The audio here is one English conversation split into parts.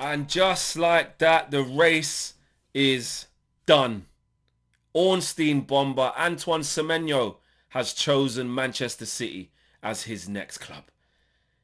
And just like that, the race is done. Ornstein bomber Antoine Semeno has chosen Manchester City as his next club.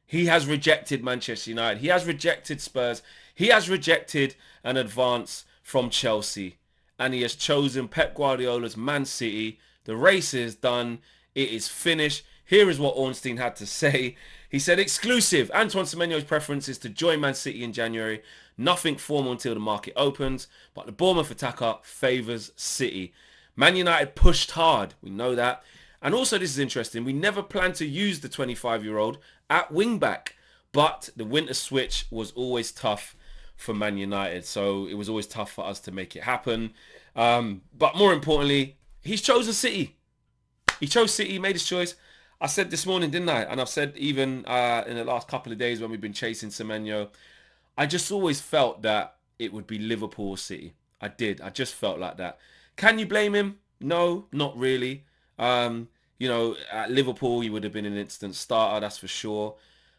He has rejected Manchester United. He has rejected Spurs. He has rejected an advance from Chelsea. And he has chosen Pep Guardiola's Man City. The race is done. It is finished. Here is what Ornstein had to say. He said, exclusive. Antoine Semenyo's preference is to join Man City in January. Nothing formal until the market opens. But the Bournemouth attacker favours City. Man United pushed hard. We know that. And also, this is interesting. We never planned to use the 25-year-old at wing-back. But the winter switch was always tough for Man United. So it was always tough for us to make it happen. But more importantly, he's chosen City. He chose City, he made his choice. I said this morning, didn't I? And I've said even in the last couple of days when we've been chasing Semenyo, I just always felt that it would be Liverpool or City. I did. I just felt like that. Can you blame him? No, not really. At Liverpool, he would have been an instant starter, that's for sure.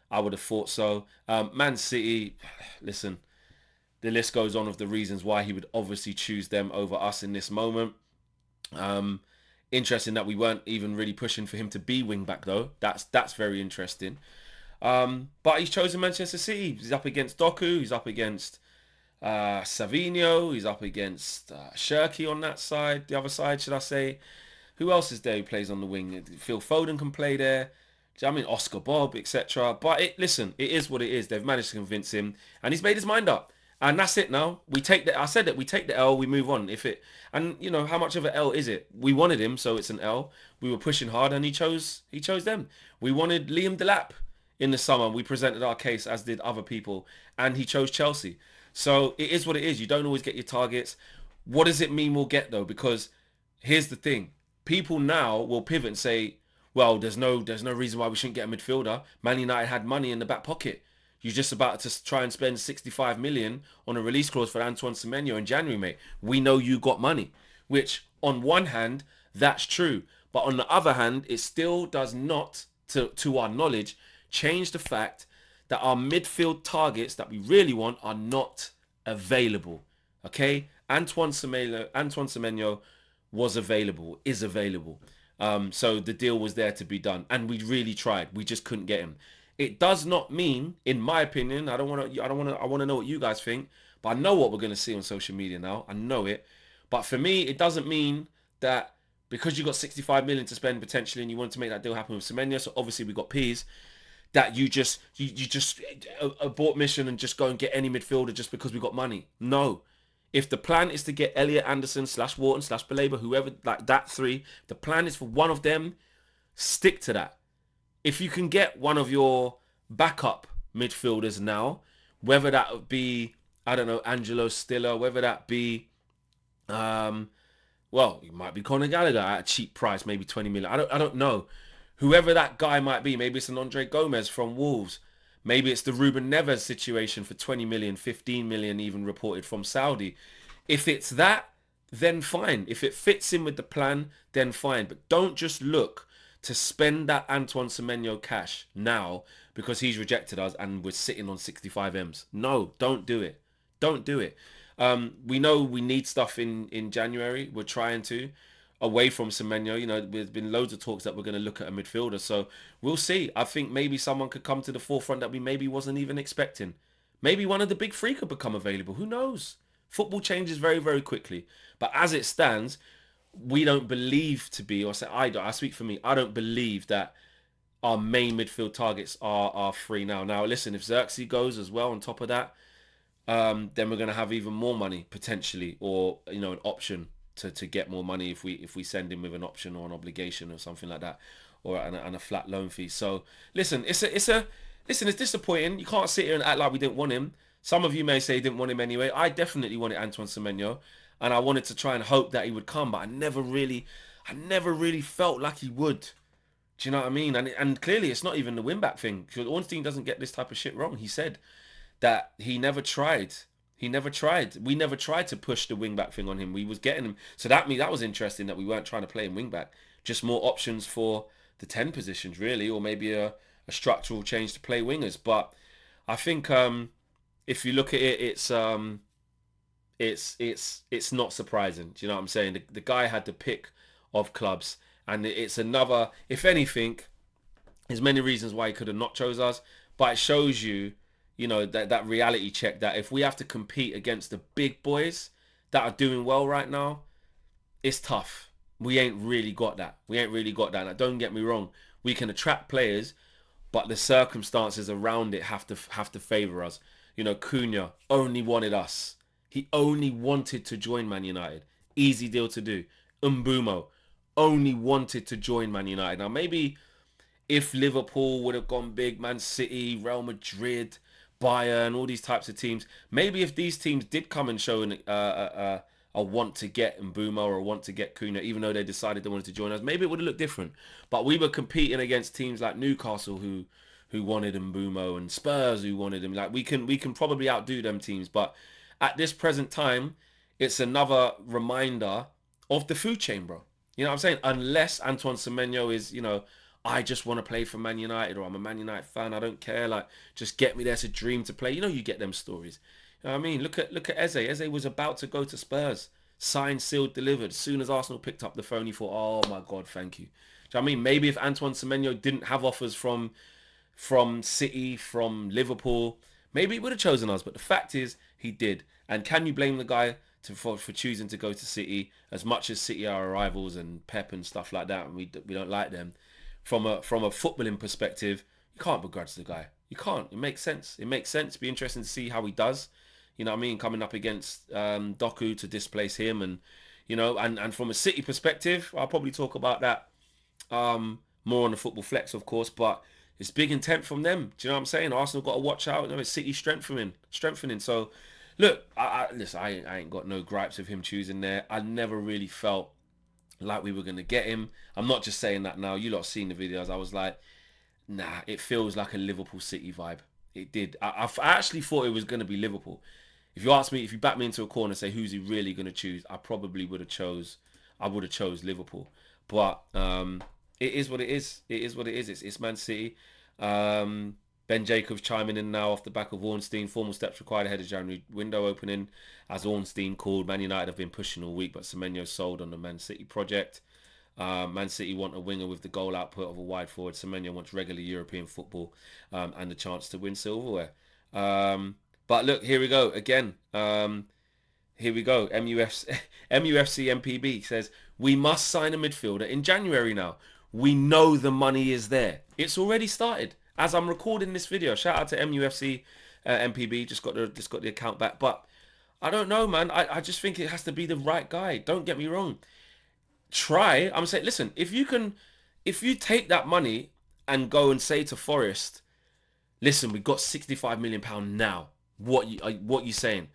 I would have thought so. Man City, listen, the list goes on of the reasons why he would obviously choose them over us in this moment. Interesting that we weren't even really pushing for him to be wing back though. That's very interesting. But he's chosen Manchester City. He's up against Doku. He's up against Savinho. He's up against Shirky on that side. The other side, should I say? Who else is there who plays on the wing? Phil Foden can play there. I mean, Oscar Bob, etc. But it is what it is. They've managed to convince him, and he's made his mind up. And that's it now. I said that we take the L, we move on. How much of an L is it? We wanted him, so it's an L. We were pushing hard, and he chose them. We wanted Liam Delap in the summer. We presented our case, as did other people, and he chose Chelsea. So it is what it is. You don't always get your targets. What does it mean we'll get though? Because here's the thing: people now will pivot and say, "Well, there's no reason why we shouldn't get a midfielder. Man United had money in the back pocket. You're just about to try and spend 65 million on a release clause for Antoine Semeno in January, mate. We know you got money." Which, on one hand, that's true. But on the other hand, it still does not, to our knowledge, change the fact that our midfield targets that we really want are not available. Okay? Antoine Semeno was available, is available. So the deal was there to be done. And we really tried. We just couldn't get him. It does not mean, in my opinion, I want to know what you guys think, but I know what we're going to see on social media now. I know it. But for me, it doesn't mean that because you got 65 million to spend potentially and you wanted to make that deal happen with Semenya, so obviously we got P's, that you just abort mission and just go and get any midfielder just because we got money. No. If the plan is to get Elliot Anderson /Wharton /Baleba, whoever, like that three, the plan is for one of them, stick to that. If you can get one of your backup midfielders now, whether that would be, I don't know, Angelo Stiller, whether that be, it might be Conor Gallagher at a cheap price, maybe 20 million. I don't know. Whoever that guy might be, maybe it's an Andre Gomez from Wolves. Maybe it's the Ruben Neves situation for 20 million, 15 million even reported from Saudi. If it's that, then fine. If it fits in with the plan, then fine. But don't just look to spend that Antoine Semeno cash now because he's rejected us and we're sitting on 65 M's. No, don't do it. Don't do it. We know we need stuff in January. We're trying to. Away from Semeno, there's been loads of talks that we're going to look at a midfielder. So we'll see. I think maybe someone could come to the forefront that we maybe wasn't even expecting. Maybe one of the big three could become available. Who knows? Football changes very, very quickly. But as it stands, we don't believe to be, or say I speak for me, I don't believe that our main midfield targets are free now. Now listen, if Xerxes goes as well on top of that, then we're going to have even more money potentially, or an option to get more money if we send him with an option or an obligation or something like that, or and a flat loan fee. So listen, it's disappointing. You can't sit here and act like we didn't want him. Some of you may say you didn't want him anyway. I definitely wanted Antoine Semeno, and I wanted to try and hope that he would come, but I never really felt like he would. Do you know what I mean? And clearly it's not even the win back thing, because Ornstein doesn't get this type of shit wrong. He said that he never tried. We never tried to push the wing back thing on him. We was getting him. So that was interesting that we weren't trying to play him wing back. Just more options for the 10 positions really, or maybe a structural change to play wingers. But I think if you look at it, it's not surprising. Do you know what I'm saying? The guy had the pick of clubs, and it's another. If anything, there's many reasons why he could have not chose us, but it shows you, that reality check that if we have to compete against the big boys that are doing well right now, it's tough. We ain't really got that. Now, don't get me wrong. We can attract players, but the circumstances around it have to favour us. Cunha only wanted us. He only wanted to join Man United. Easy deal to do. Mbumo only wanted to join Man United. Now, maybe if Liverpool would have gone big, Man City, Real Madrid, Bayern, all these types of teams, maybe if these teams did come and show a want to get Mbumo or a want to get Cunha, even though they decided they wanted to join us, maybe it would have looked different. But we were competing against teams like Newcastle who wanted Mbumo, and Spurs who wanted him. Like we can probably outdo them teams, but at this present time, it's another reminder of the food chain, bro. You know what I'm saying? Unless Antoine Semeno is, I just want to play for Man United, or I'm a Man United fan, I don't care, like just get me there, it's a dream to play. You get them stories. You know what I mean? Look at Eze. Eze was about to go to Spurs. Signed, sealed, delivered. As soon as Arsenal picked up the phone, he thought, oh my God, thank you. Do you know what I mean? Maybe if Antoine Semeno didn't have offers from City, from Liverpool, maybe he would have chosen us. But the fact is, he did. And can you blame the guy for choosing to go to City? As much as City are our rivals and Pep and stuff like that, and we don't like them. From a footballing perspective, you can't begrudge the guy. You can't. It makes sense. It'd be interesting to see how he does. You know what I mean? Coming up against Doku to displace him, and and from a City perspective, I'll probably talk about that more on the Football Flex, of course. But it's big intent from them. Do you know what I'm saying? Arsenal got to watch out. It's City strengthening. So, look, listen, I ain't got no gripes with him choosing there. I never really felt like we were going to get him. I'm not just saying that now. You lot seen the videos. I was like, nah, it feels like a Liverpool City vibe. It did. I actually thought it was going to be Liverpool. If you ask me, if you back me into a corner and say who's he really going to choose, I probably would have chose Liverpool. But it is what it is. It's Man City. Ben Jacobs chiming in now off the back of Ornstein. Formal steps required ahead of January window opening. As Ornstein called, Man United have been pushing all week, but Semenyo sold on the Man City project. Man City want a winger with the goal output of a wide forward. Semenyo wants regular European football and the chance to win silverware. But look, here we go again. Here we go. MUFC MPB says, we must sign a midfielder in January now. We know the money is there. It's already started. As I'm recording this video, shout out to MUFC MPB. Just got the account back. But I don't know, man. I just think it has to be the right guy. Don't get me wrong. I'm saying, listen, if you take that money and go and say to Forest, listen, we've got £65 million now. What you saying?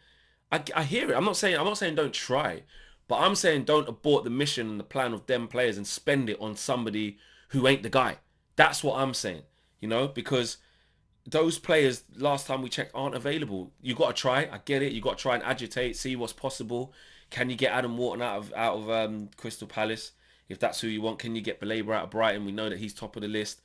I hear it. I'm not saying don't try, but I'm saying don't abort the mission and the plan of them players and spend it on somebody who ain't the guy. That's what I'm saying. Because those players, last time we checked, aren't available. You got to try. I get it. You got to try and agitate, see what's possible. Can you get Adam Wharton out of Crystal Palace if that's who you want? Can you get Belaber out of Brighton? We know that he's top of the list.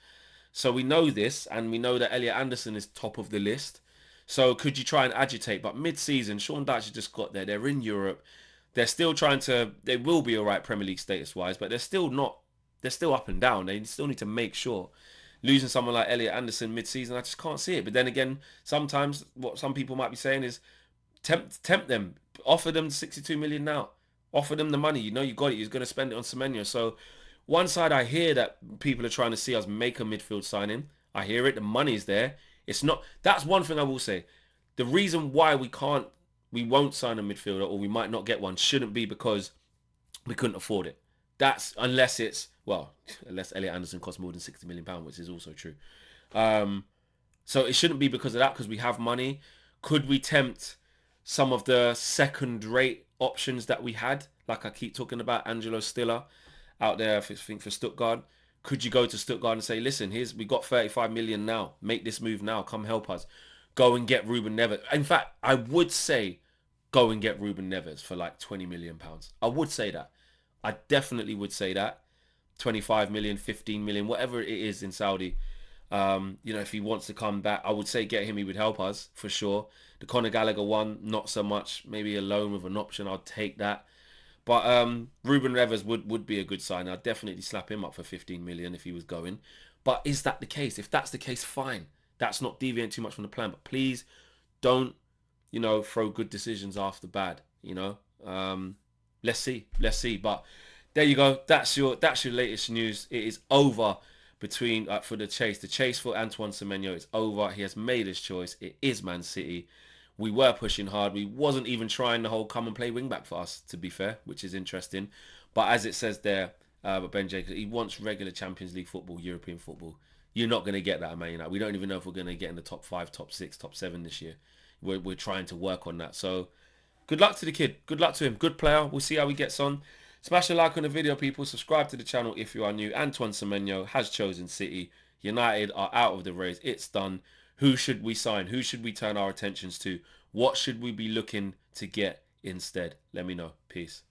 So we know this, and we know that Elliot Anderson is top of the list. So could you try and agitate? But mid-season, Sean Dyche just got there. They're in Europe. They're still trying to. They will be all right Premier League status-wise, but they're still not. They're still up and down. They still need to make sure. Losing someone like Elliot Anderson mid-season, I just can't see it. But then again, sometimes what some people might be saying is tempt them. Offer them 62 million now. Offer them the money. You got it. He's going to spend it on Semenyo. So one side, I hear that people are trying to see us make a midfield signing. I hear it. The money's there. It's not. That's one thing I will say. The reason why we won't sign a midfielder, or we might not get one, shouldn't be because we couldn't afford it. That's unless Elliot Anderson costs more than £60 million, which is also true. So it shouldn't be because of that, because we have money. Could we tempt some of the second-rate options that we had? Like I keep talking about, Angelo Stiller out there, I think for Stuttgart. Could you go to Stuttgart and say, listen, we got 35 million now. Make this move now. Come help us. Go and get Ruben Neves. In fact, I would say go and get Ruben Neves for like £20 million. I would say that. I definitely would say that. 25 million, 15 million, whatever it is in Saudi. You know, if he wants to come back, I would say get him. He would help us for sure. The Conor Gallagher one, not so much. Maybe a loan with an option. I'd take that. But Ruben Revers would be a good sign. I'd definitely slap him up for 15 million if he was going. But is that the case? If that's the case, fine. That's not deviating too much from the plan. But please don't, you know, throw good decisions after bad. You know, let's see, But there you go. That's your latest news. It is over between for the chase. The chase for Antoine Semeno is over. He has made his choice. It is Man City. We were pushing hard. We wasn't even trying the whole come and play wing back for us, to be fair, which is interesting. But as it says there, Ben Jacobs, he wants regular Champions League football, European football. You're not going to get that at Man United. We don't even know if we're going to get in the top 5, top 6, top 7 this year. We're trying to work on that. So good luck to the kid. Good luck to him. Good player. We'll see how he gets on. Smash a like on the video, people. Subscribe to the channel if you are new. Antoine Semeno has chosen City. United are out of the race. It's done. Who should we sign? Who should we turn our attentions to? What should we be looking to get instead? Let me know. Peace.